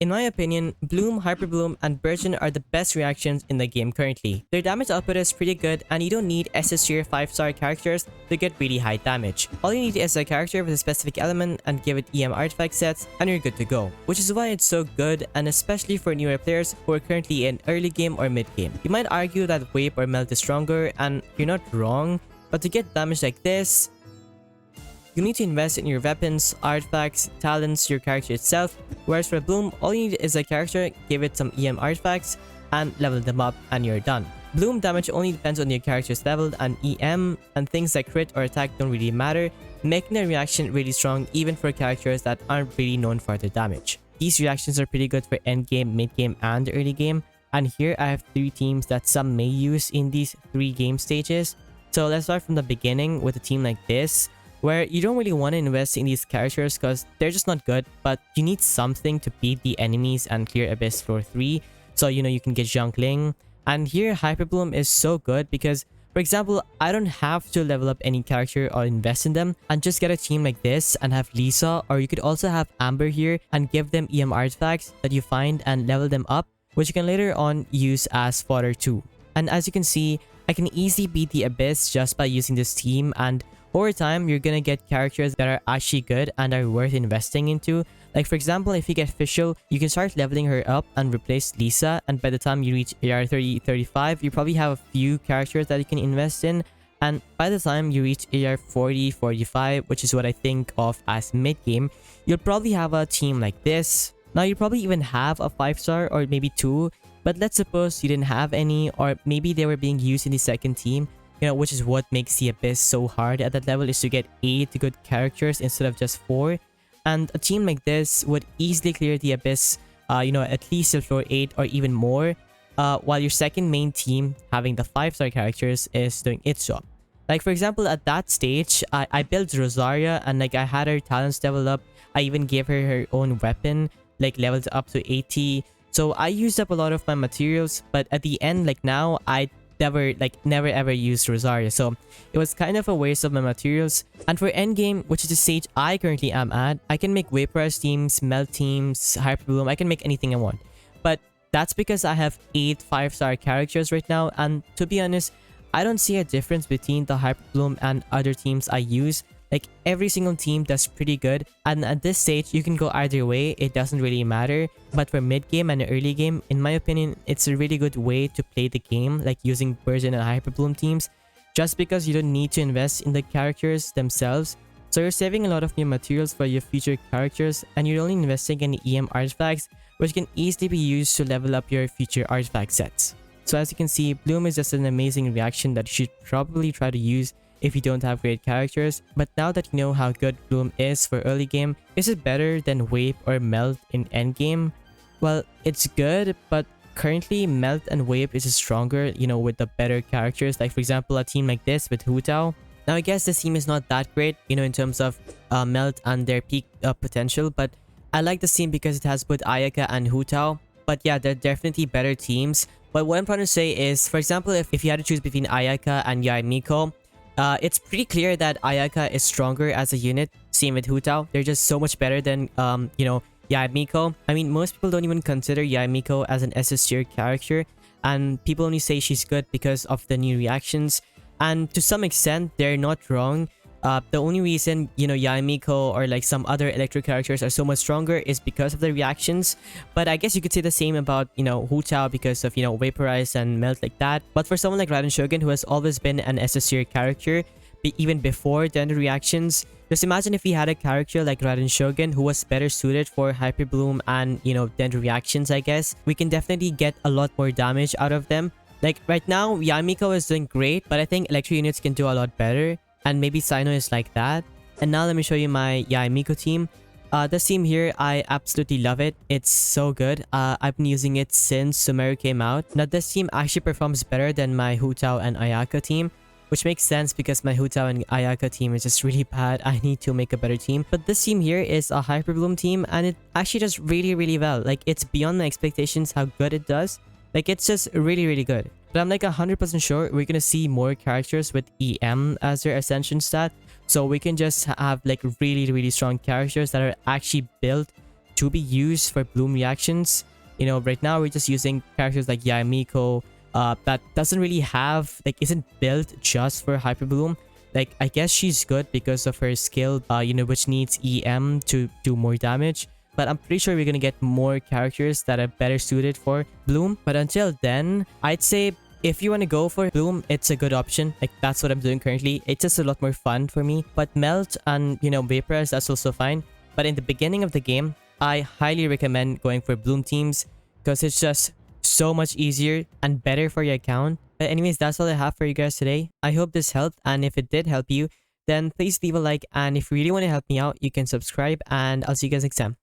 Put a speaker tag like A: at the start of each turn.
A: In my opinion, Bloom, Hyperbloom, and Burgeon are the best reactions in the game currently. Their damage output is pretty good and you don't need SS tier 5-star characters to get really high damage. All you need is a character with a specific element and give it EM artifact sets and you're good to go. Which is why it's so good, and especially for newer players who are currently in early game or mid game. You might argue that Vape or Melt is stronger, and you're not wrong, but to get damage like this, you need to invest in your weapons, artifacts, talents, your character itself, whereas for Bloom, all you need is a character, give it some EM artifacts, and level them up and you're done. Bloom damage only depends on your character's level and EM, and things like crit or attack don't really matter, making the reaction really strong even for characters that aren't really known for their damage. These reactions are pretty good for endgame, mid-game, and early game, and here I have 3 teams that some may use in these 3 game stages. So let's start from the beginning with a team like this, where you don't really want to invest in these characters because they're just not good, but you need something to beat the enemies and clear Abyss floor 3. So you can get Zhongling. And here Hyperbloom is so good because, for example, I don't have to level up any character or invest in them and just get a team like this and have Lisa, or you could also have Amber here and give them EM artifacts that you find and level them up, which you can later on use as fodder too. And as you can see, I can easily beat the Abyss just by using this team, and over time, you're gonna get characters that are actually good and are worth investing into. Like for example, if you get Fischl, you can start leveling her up and replace Lisa, and by the time you reach AR 30-35, you probably have a few characters that you can invest in, and by the time you reach AR 40-45, which is what I think of as mid-game, you'll probably have a team like this. Now you probably even have a 5-star or maybe 2, but let's suppose you didn't have any, or maybe they were being used in the second team. Which is what makes the Abyss so hard at that level, is to get 8 good characters instead of just 4. And a team like this would easily clear the Abyss, at least till floor 8 or even more, while your second main team, having the 5-star characters, is doing its job. Like for example, at that stage, I built Rosaria and I had her talents leveled up. I even gave her her own weapon, leveled up to 80. So I used up a lot of my materials, but at the end, now, I never ever used Rosaria, so it was kind of a waste of my materials. And for endgame, which is the stage I currently am at, I can make vaporize teams, melt teams, Hyperbloom, I can make anything I want. But that's because I have 8 5-star characters right now, and to be honest, I don't see a difference between the Hyperbloom and other teams I use. Every single team does pretty good, and at this stage you can go either way, it doesn't really matter. But for mid game and early game, in my opinion, it's a really good way to play the game, using Burgeon and Hyperbloom teams, just because you don't need to invest in the characters themselves. So you're saving a lot of your materials for your future characters, and you're only investing in EM artifacts, which can easily be used to level up your future artifact sets. So as you can see, Bloom is just an amazing reaction that you should probably try to use if you don't have great characters. But now that you know how good Bloom is for early game, is it better than Vape or Melt in endgame? Well, it's good, but currently Melt and Vape is stronger, with the better characters. Like for example, a team like this with Hu Tao. Now I guess this team is not that great, in terms of Melt and their peak potential, but I like this team because it has both Ayaka and Hu Tao. But yeah, they're definitely better teams. But what I'm trying to say is, for example, if you had to choose between Ayaka and Yae Miko, it's pretty clear that Ayaka is stronger as a unit. Same with Hu Tao. They're just so much better than, Yae Miko. I mean, most people don't even consider Yae Miko as an SS tier character, and people only say she's good because of the new reactions. And to some extent, they're not wrong. The only reason, Yae Miko or some other electro characters are so much stronger is because of the reactions. But I guess you could say the same about, Hu Tao because of, Vaporize and Melt like that. But for someone like Raiden Shogun, who has always been an SS tier character, even before dendro reactions, just imagine if we had a character like Raiden Shogun who was better suited for Hyperbloom and, dendro reactions, I guess. We can definitely get a lot more damage out of them. Right now, Yae Miko is doing great, but I think electro units can do a lot better. And maybe Cyno is like that. And now let me show you my Yae Miko team. This team here, I absolutely love it. It's so good. I've been using it since Sumeru came out. Now this team actually performs better than my Hu Tao and Ayaka team, which makes sense because my Hu Tao and Ayaka team is just really bad. I need to make a better team. But this team here is a Hyperbloom team, and it actually does really, really well. It's beyond my expectations how good it does. It's just really, really good. But I'm 100% sure we're gonna see more characters with EM as their ascension stat. So we can just have really, really strong characters that are actually built to be used for Bloom reactions. You know, right now we're just using characters like Yamiko that doesn't really have, like, isn't built just for Hyperbloom. Like, I guess she's good because of her skill, you know, which needs EM to do more damage. But I'm pretty sure we're gonna get more characters that are better suited for Bloom. But until then, I'd say if you want to go for Bloom, it's a good option. Like, that's what I'm doing currently. It's just a lot more fun for me. But Melt and, you know, Vaporize, that's also fine. But in the beginning of the game, I highly recommend going for Bloom teams because it's just so much easier and better for your account. But anyways, that's all I have for you guys today. I hope this helped, and if it did help you, then please leave a like, and if you really want to help me out, you can subscribe, and I'll see you guys next time.